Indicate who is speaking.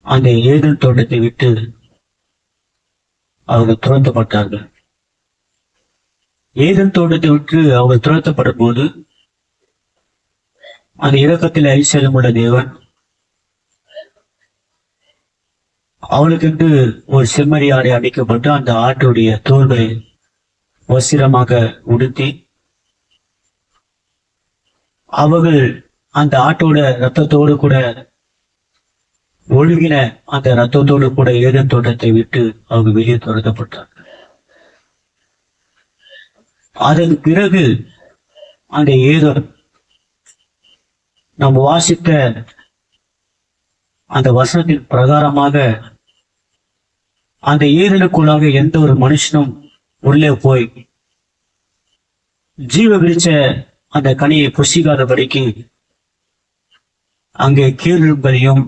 Speaker 1: அந்த ஏதேன் தோட்டத்தை விட்டு அவர்கள் துரத்தப்பட்டார்கள். ஏதேன் தோட்டத்தை விட்டு அவர்கள் துரத்தப்படும் போது அந்த இரக்கத்தில் ஐஸ்வர்யம் உள்ள தேவன் அவளுக்கென்று ஒரு செம்மறி ஆடை அடிக்கப்பட்டு அந்த ஆட்டுடைய தோள்களை வசிரமாக உடுத்தி அவர்கள் அந்த ஆட்டோட ரத்தத்தோடு கூட ஒழுகின அந்த ரத்தத்தோடு கூட ஏதேன் தோட்டத்தை விட்டு அவங்க வெளியே துரத்தப்பட்டார். அதன் பிறகு அந்த ஏதேன் நாம் வாசித்த அந்த வசனத்தின் பிரகாரமாக அந்த ஏதேனுக்குள்ளாக எந்த ஒரு மனுஷனும் உள்ளே போய் ஜீவ விருட்ச அந்த கனியை புசிக்காதபடிக்கு அங்கே கீழ்களையும்